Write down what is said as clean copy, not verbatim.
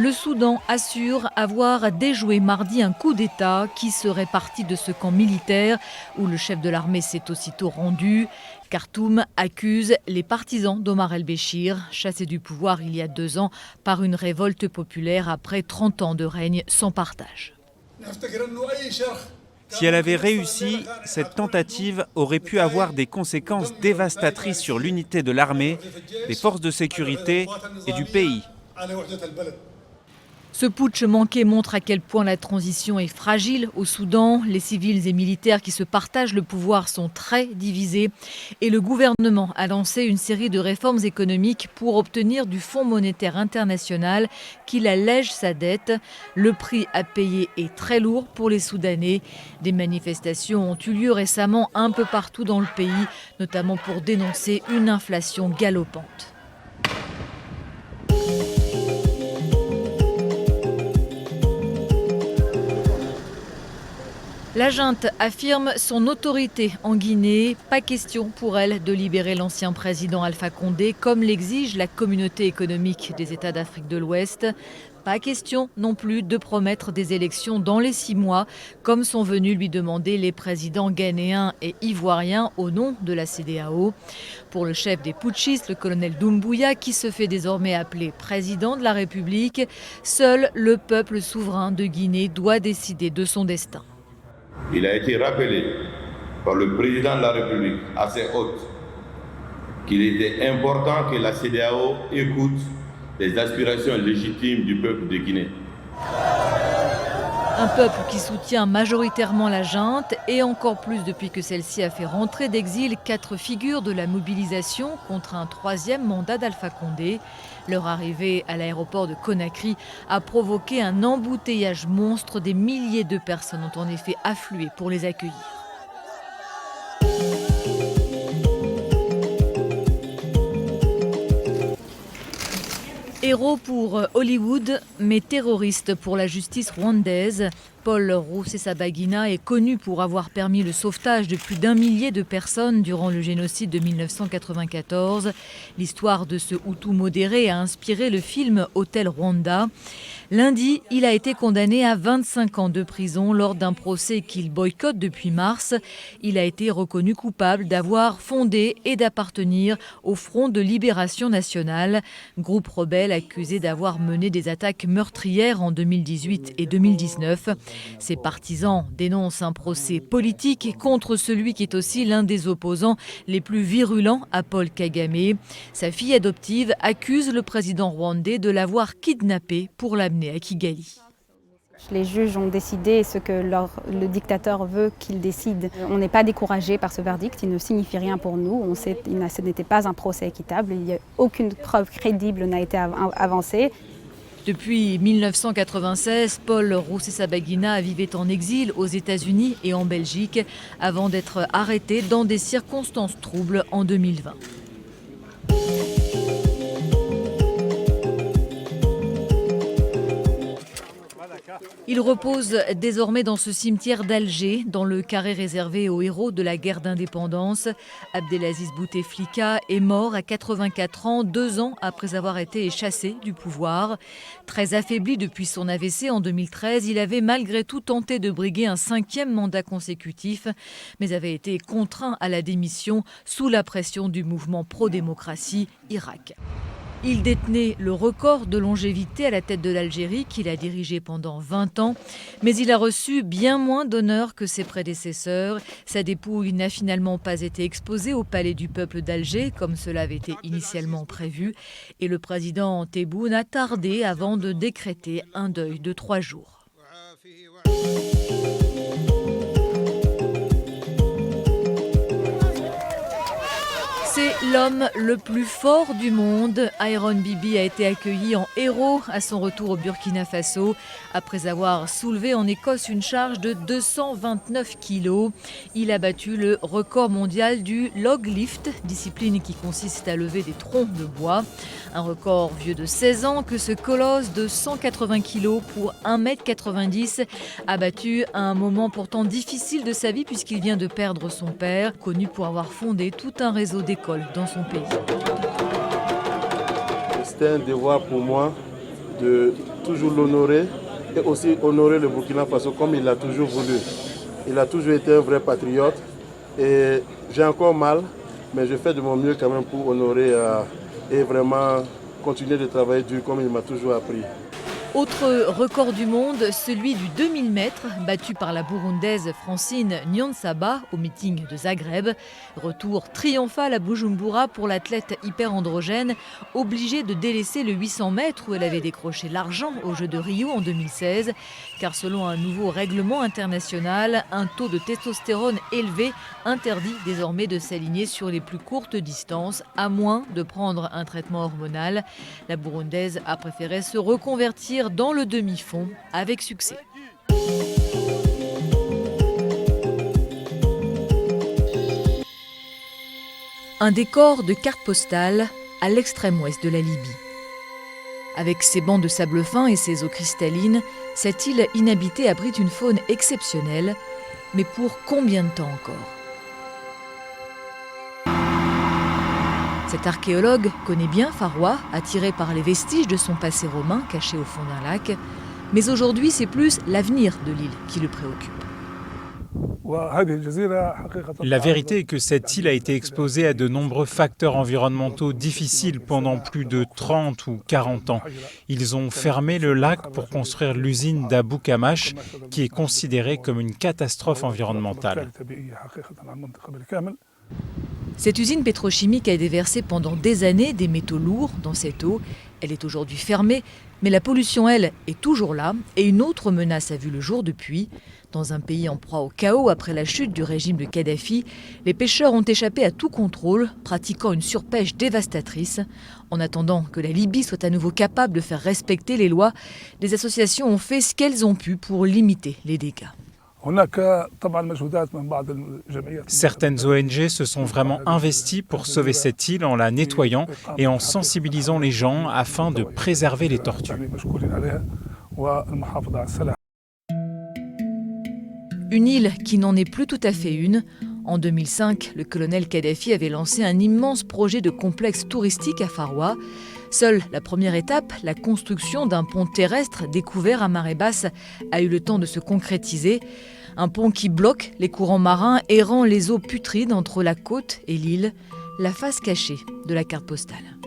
Le Soudan assure avoir déjoué mardi un coup d'État qui serait parti de ce camp militaire où le chef de l'armée s'est aussitôt rendu. Khartoum accuse les partisans d'Omar el-Béchir, chassé du pouvoir il y a 2 ans par une révolte populaire après 30 ans de règne sans partage. Si elle avait réussi, cette tentative aurait pu avoir des conséquences dévastatrices sur l'unité de l'armée, des forces de sécurité et du pays. Ce putsch manqué montre à quel point la transition est fragile au Soudan. Les civils et militaires qui se partagent le pouvoir sont très divisés et le gouvernement a lancé une série de réformes économiques pour obtenir du Fonds monétaire international qu'il allège sa dette. Le prix à payer est très lourd pour les Soudanais. Des manifestations ont eu lieu récemment un peu partout dans le pays, notamment pour dénoncer une inflation galopante. La junte affirme son autorité en Guinée. Pas question pour elle de libérer l'ancien président Alpha Condé, comme l'exige la communauté économique des États d'Afrique de l'Ouest. Pas question non plus de promettre des élections dans les 6 mois, comme sont venus lui demander les présidents ghanéens et ivoiriens au nom de la CEDEAO. Pour le chef des putschistes, le colonel Doumbouya, qui se fait désormais appeler président de la République, seul le peuple souverain de Guinée doit décider de son destin. Il a été rappelé par le président de la République à ses hôtes qu'il était important que la CEDEAO écoute les aspirations légitimes du peuple de Guinée. Un peuple qui soutient majoritairement la junte et encore plus depuis que celle-ci a fait rentrer d'exil 4 figures de la mobilisation contre un 3e mandat d'Alpha Condé. Leur arrivée à l'aéroport de Conakry a provoqué un embouteillage monstre. Des milliers de personnes ont en effet afflué pour les accueillir. Héros pour Hollywood, mais terroriste pour la justice rwandaise. Paul Rusesabagina est connu pour avoir permis le sauvetage de plus d'1 millier de personnes durant le génocide de 1994. L'histoire de ce Hutu modéré a inspiré le film Hôtel Rwanda. Lundi, il a été condamné à 25 ans de prison lors d'un procès qu'il boycotte depuis mars. Il a été reconnu coupable d'avoir fondé et d'appartenir au Front de Libération Nationale, groupe rebelle accusé d'avoir mené des attaques meurtrières en 2018 et 2019. Ses partisans dénoncent un procès politique contre celui qui est aussi l'un des opposants les plus virulents à Paul Kagame. Sa fille adoptive accuse le président rwandais de l'avoir kidnappé pour l'amener à Kigali. Les juges ont décidé ce que le dictateur veut qu'ils décident. On n'est pas découragé par ce verdict, il ne signifie rien pour nous. Ce n'était pas un procès équitable, aucune preuve crédible n'a été avancée. Depuis 1996, Paul Rusesabagina vivait en exil aux États-Unis et en Belgique avant d'être arrêté dans des circonstances troubles en 2020. Il repose désormais dans ce cimetière d'Alger, dans le carré réservé aux héros de la guerre d'indépendance. Abdelaziz Bouteflika est mort à 84 ans, 2 ans après avoir été chassé du pouvoir. Très affaibli depuis son AVC en 2013, il avait malgré tout tenté de briguer un 5e mandat consécutif, mais avait été contraint à la démission sous la pression du mouvement pro-démocratie Irak. Il détenait le record de longévité à la tête de l'Algérie qu'il a dirigé pendant 20 ans, mais il a reçu bien moins d'honneur que ses prédécesseurs. Sa dépouille n'a finalement pas été exposée au Palais du Peuple d'Alger, comme cela avait été initialement prévu, et le président Tebboune a tardé avant de décréter un deuil de 3 jours. C'est l'homme le plus fort du monde. Iron Bibi a été accueilli en héros à son retour au Burkina Faso après avoir soulevé en Écosse une charge de 229 kilos. Il a battu le record mondial du log lift, discipline qui consiste à lever des troncs de bois. Un record vieux de 16 ans que ce colosse de 180 kilos pour 1,90 m a battu à un moment pourtant difficile de sa vie puisqu'il vient de perdre son père, connu pour avoir fondé tout un réseau d'écoles dans son pays. C'était un devoir pour moi de toujours l'honorer et aussi honorer le Burkina Faso comme il l'a toujours voulu. Il a toujours été un vrai patriote et j'ai encore mal, mais je fais de mon mieux quand même pour honorer et vraiment continuer de travailler dur comme il m'a toujours appris. Autre record du monde, celui du 2000 mètres, battu par la Burundaise Francine Niyonsaba au meeting de Zagreb. Retour triomphal à Bujumbura pour l'athlète hyperandrogène, obligée de délaisser le 800 mètres où elle avait décroché l'argent aux Jeux de Rio en 2016. Car selon un nouveau règlement international, un taux de testostérone élevé interdit désormais de s'aligner sur les plus courtes distances, à moins de prendre un traitement hormonal. La Burundaise a préféré se reconvertir dans le demi-fond avec succès. Un décor de carte postale à l'extrême ouest de la Libye. Avec ses bancs de sable fin et ses eaux cristallines, cette île inhabitée abrite une faune exceptionnelle. Mais pour combien de temps encore ? Cet archéologue connaît bien Farwa, attiré par les vestiges de son passé romain caché au fond d'un lac. Mais aujourd'hui, c'est plus l'avenir de l'île qui le préoccupe. La vérité est que cette île a été exposée à de nombreux facteurs environnementaux difficiles pendant plus de 30 ou 40 ans. Ils ont fermé le lac pour construire l'usine d'Abou Kamash, qui est considérée comme une catastrophe environnementale. Cette usine pétrochimique a déversé pendant des années des métaux lourds dans cette eau. Elle est aujourd'hui fermée, mais la pollution, elle, est toujours là. Et une autre menace a vu le jour depuis. Dans un pays en proie au chaos après la chute du régime de Kadhafi, les pêcheurs ont échappé à tout contrôle, pratiquant une surpêche dévastatrice. En attendant que la Libye soit à nouveau capable de faire respecter les lois, les associations ont fait ce qu'elles ont pu pour limiter les dégâts. Certaines ONG se sont vraiment investies pour sauver cette île en la nettoyant et en sensibilisant les gens afin de préserver les tortues. Une île qui n'en est plus tout à fait une. En 2005, le colonel Kadhafi avait lancé un immense projet de complexe touristique à Farwa. Seule la première étape, la construction d'un pont terrestre découvert à marée basse, a eu le temps de se concrétiser. Un pont qui bloque les courants marins et rend les eaux putrides entre la côte et l'île, la face cachée de la carte postale.